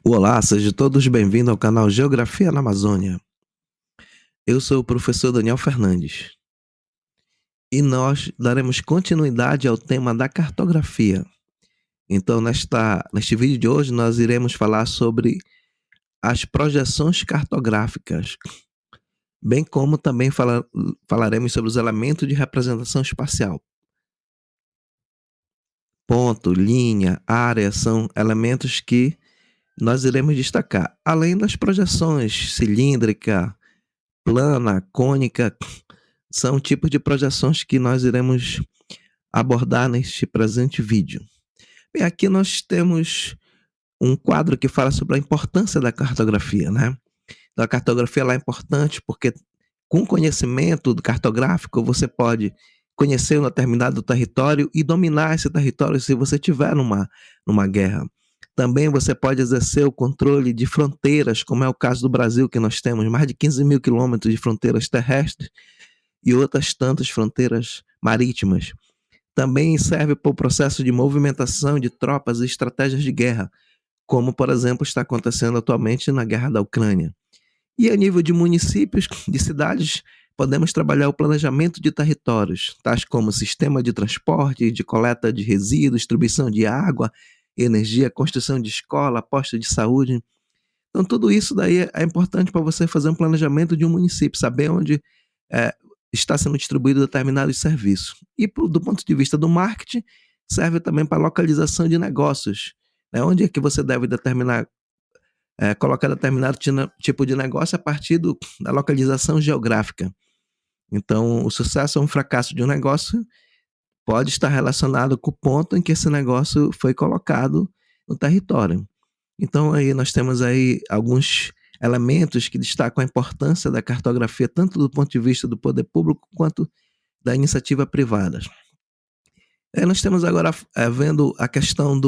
Olá, sejam todos bem-vindos ao canal Geografia na Amazônia. Eu sou o professor Daniel Fernandes e nós daremos continuidade ao tema da cartografia. Então, neste vídeo de hoje, nós iremos falar sobre as projeções cartográficas, bem como também falaremos sobre os elementos de representação espacial. Ponto, linha, área são elementos que nós iremos destacar, além das projeções cilíndrica, plana, cônica, são tipos de projeções que nós iremos abordar neste presente vídeo. Bem, aqui nós temos um quadro que fala sobre a importância da cartografia, né? Então, a cartografia ela é importante porque com conhecimento do cartográfico você pode conhecer um determinado território e dominar esse território se você estiver numa guerra. Também você pode exercer o controle de fronteiras, como é o caso do Brasil, que nós temos mais de 15 mil quilômetros de fronteiras terrestres e outras tantas fronteiras marítimas. Também serve para o processo de movimentação de tropas e estratégias de guerra, como, por exemplo, está acontecendo atualmente na guerra da Ucrânia. E a nível de municípios, de cidades, podemos trabalhar o planejamento de territórios, tais como sistema de transporte, de coleta de resíduos, distribuição de água, energia, construção de escola, posto de saúde. Então, tudo isso daí é importante para você fazer um planejamento de um município, saber onde é, está sendo distribuído determinados serviços. E do ponto de vista do marketing, serve também para localização de negócios. Né? Onde é que você deve colocar determinado tipo de negócio a partir da localização geográfica. Então, o sucesso ou um fracasso de um negócio pode estar relacionado com o ponto em que esse negócio foi colocado no território. Então, aí nós temos aí alguns elementos que destacam a importância da cartografia, tanto do ponto de vista do poder público quanto da iniciativa privada. Nós temos agora vendo a questão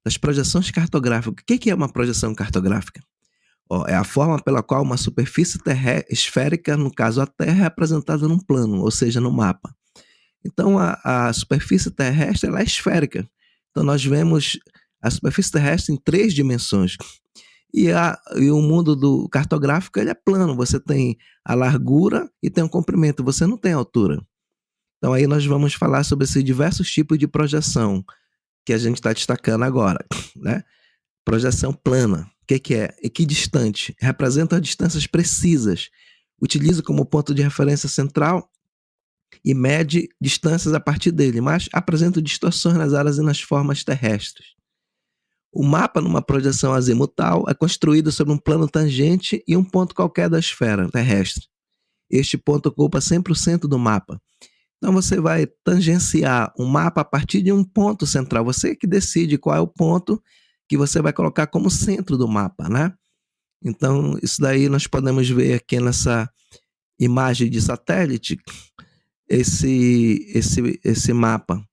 das projeções cartográficas. O que é uma projeção cartográfica? É a forma pela qual uma superfície esférica, no caso a Terra, é apresentada num plano, ou seja, no mapa. Então, a superfície terrestre ela é esférica. Então, nós vemos a superfície terrestre em 3 dimensões. E o mundo do cartográfico ele é plano. Você tem a largura e tem o comprimento. Você não tem altura. Então, aí nós vamos falar sobre esses diversos tipos de projeção que a gente está destacando agora. Né? Projeção plana. O que é? Equidistante. Representa distâncias precisas. Utiliza como ponto de referência central e mede distâncias a partir dele, mas apresenta distorções nas áreas e nas formas terrestres. O mapa, numa projeção azimutal, é construído sobre um plano tangente e um ponto qualquer da esfera terrestre. Este ponto ocupa sempre o centro do mapa. Então você vai tangenciar um mapa a partir de um ponto central. Você que decide qual é o ponto que você vai colocar como centro do mapa, né? Então isso daí nós podemos ver aqui nessa imagem de satélite, esse mapa.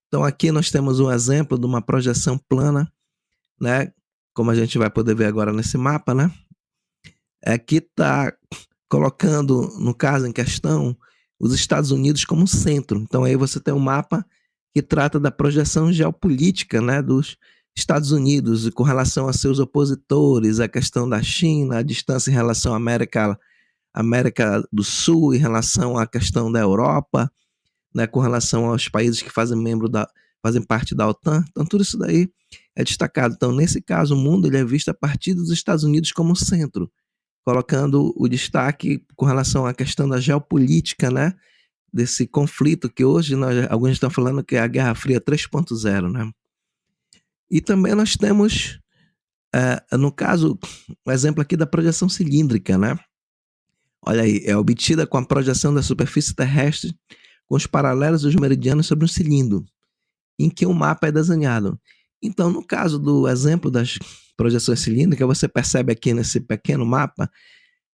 Então aqui nós temos um exemplo de uma projeção plana, né? Como a gente vai poder ver agora nesse mapa, né? Aqui está colocando, no caso em questão, os Estados Unidos como centro. Então aí você tem um mapa que trata da projeção geopolítica, né, dos Estados Unidos com relação a seus opositores, a questão da China, a distância em relação à América do Sul, em relação à questão da Europa, né, com relação aos países que fazem parte da OTAN. Então tudo isso daí é destacado. Então nesse caso o mundo ele é visto a partir dos Estados Unidos como centro, colocando o destaque com relação à questão da geopolítica, né, desse conflito que hoje alguns estão falando que é a Guerra Fria 3.0, né? E também nós temos, no caso, o exemplo aqui da projeção cilíndrica, né? Olha aí, é obtida com a projeção da superfície terrestre com os paralelos dos meridianos sobre um cilindro, em que o mapa é desenhado. Então, no caso do exemplo das projeções cilíndricas, você percebe aqui nesse pequeno mapa,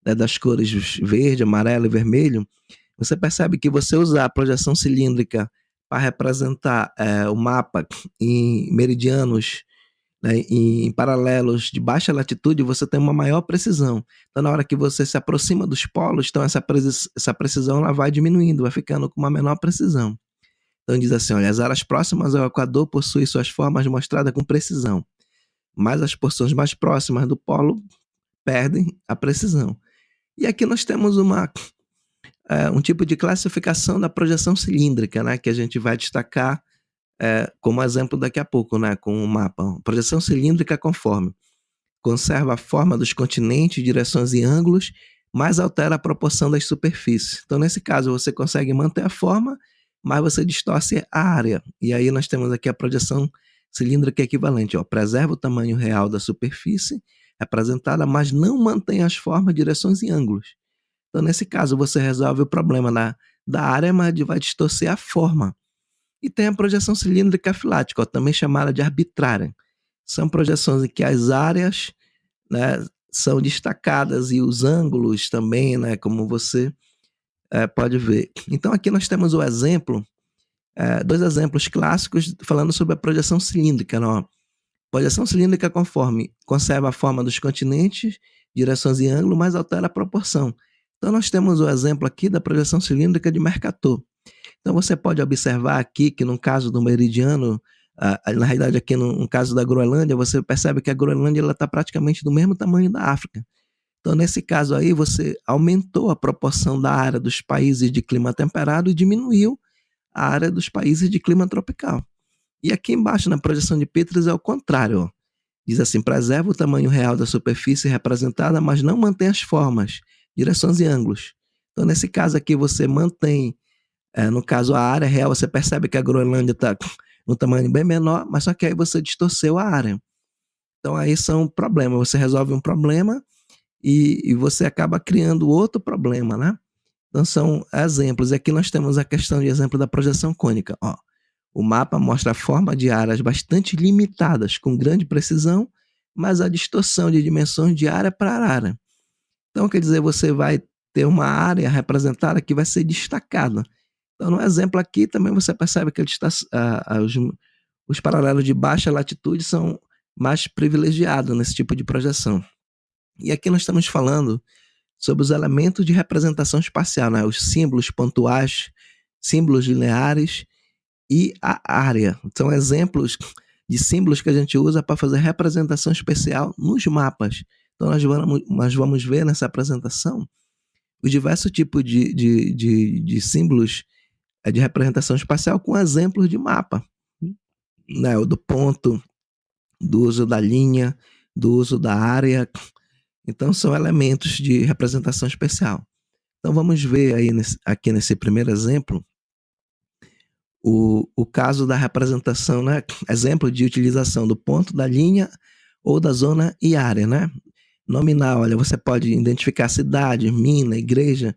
né, das cores verde, amarelo e vermelho, você percebe que você usar a projeção cilíndrica para representar o mapa em meridianos, né, em paralelos de baixa latitude, você tem uma maior precisão. Então, na hora que você se aproxima dos polos, então essa precisão ela vai diminuindo, vai ficando com uma menor precisão. Então diz assim, olha, as áreas próximas ao Equador possuem suas formas mostradas com precisão, mas as porções mais próximas do polo perdem a precisão. E aqui nós temos um tipo de classificação da projeção cilíndrica, né, que a gente vai destacar como exemplo daqui a pouco, né, com o mapa. Projeção cilíndrica conforme conserva a forma dos continentes, direções e ângulos, mas altera a proporção das superfícies. Então, nesse caso, você consegue manter a forma, mas você distorce a área. E aí nós temos aqui a projeção cilíndrica equivalente. Ó, preserva o tamanho real da superfície representada, mas não mantém as formas, direções e ângulos. Então, nesse caso, você resolve o problema da área, mas vai distorcer a forma. E tem a projeção cilíndrica filática, ó, também chamada de arbitrária. São projeções em que as áreas, né, são destacadas e os ângulos também, né, como você pode ver. Então aqui nós temos o exemplo, dois exemplos clássicos falando sobre a projeção cilíndrica. Não? Projeção cilíndrica conforme conserva a forma dos continentes, direções e ângulo, mas altera a proporção. Então nós temos o exemplo aqui da projeção cilíndrica de Mercator. Então você pode observar aqui que no caso do meridiano, na realidade aqui no caso da Groenlândia, você percebe que a Groenlândia está praticamente do mesmo tamanho da África. Então nesse caso aí você aumentou a proporção da área dos países de clima temperado e diminuiu a área dos países de clima tropical. E aqui embaixo na projeção de Peters é o contrário. Ó. Diz assim, preserva o tamanho real da superfície representada, mas não mantém as formas, direções e ângulos. Então nesse caso aqui você mantém no caso, a área real, você percebe que a Groenlândia está um tamanho bem menor, mas só que aí você distorceu a área. Então aí são problemas. Você resolve um problema e você acaba criando outro problema, né? Então são exemplos. E aqui nós temos a questão de exemplo da projeção cônica. Ó, o mapa mostra a forma de áreas bastante limitadas, com grande precisão, mas a distorção de dimensões de área para área. Então, quer dizer, você vai ter uma área representada que vai ser destacada. Então, no exemplo aqui, também você percebe que os paralelos de baixa latitude são mais privilegiados nesse tipo de projeção. E aqui nós estamos falando sobre os elementos de representação espacial, né? Os símbolos pontuais, símbolos lineares e a área. São exemplos de símbolos que a gente usa para fazer representação especial nos mapas. Então, nós vamos ver nessa apresentação os diversos tipos de símbolos de representação espacial com exemplos de mapa, né? O do ponto, do uso da linha, do uso da área. Então, são elementos de representação especial. Então, vamos ver aí aqui nesse primeiro exemplo o caso da representação, né? Exemplo de utilização do ponto, da linha ou da zona e área, né? Nominal, olha, você pode identificar cidade, mina, igreja,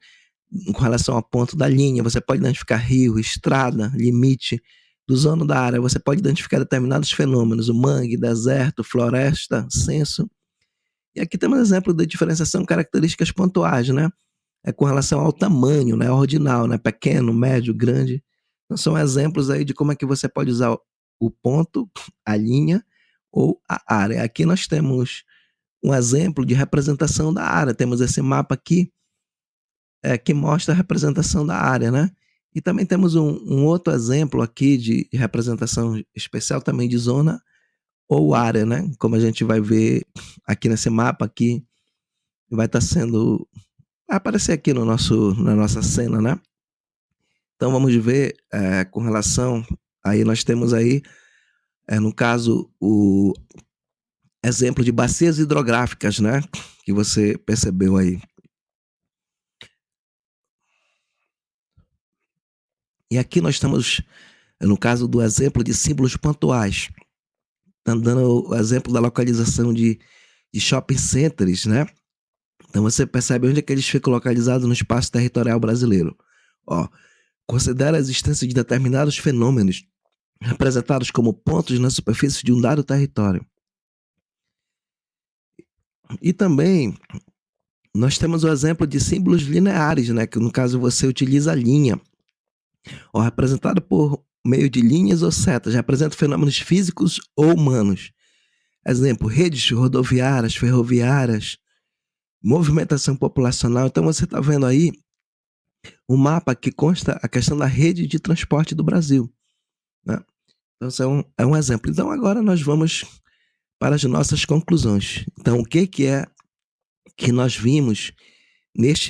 com relação ao ponto da linha, você pode identificar rio, estrada, limite. Do zona da área, você pode identificar determinados fenômenos, o mangue, deserto, floresta, censo. E aqui temos um exemplo de diferenciação características pontuais, né? Com relação ao tamanho, né? Ordinal, né? Pequeno, médio, grande. Então são exemplos aí de como é que você pode usar o ponto, a linha ou a área. Aqui nós temos um exemplo de representação da área. Temos esse mapa aqui, que mostra a representação da área, né? E também temos um outro exemplo aqui de representação especial também de zona ou área, né? Como a gente vai ver aqui nesse mapa aqui, vai estar sendo, vai aparecer aqui na nossa cena, né? Então vamos ver com relação, aí nós temos aí, no caso, o exemplo de bacias hidrográficas, né? Que você percebeu aí. E aqui nós estamos, no caso do exemplo de símbolos pontuais, tá dando o exemplo da localização de shopping centers, né? Então você percebe onde é que eles ficam localizados no espaço territorial brasileiro. Ó, considera a existência de determinados fenômenos representados como pontos na superfície de um dado território. E também nós temos o exemplo de símbolos lineares, né? Que no caso você utiliza a linha, ó, representado por meio de linhas ou setas, representa fenômenos físicos ou humanos. Exemplo, redes rodoviárias, ferroviárias, movimentação populacional. Então você está vendo aí um mapa que consta a questão da rede de transporte do Brasil, né? Então isso é um exemplo. Então agora nós vamos para as nossas conclusões. Então, o que que é que nós vimos neste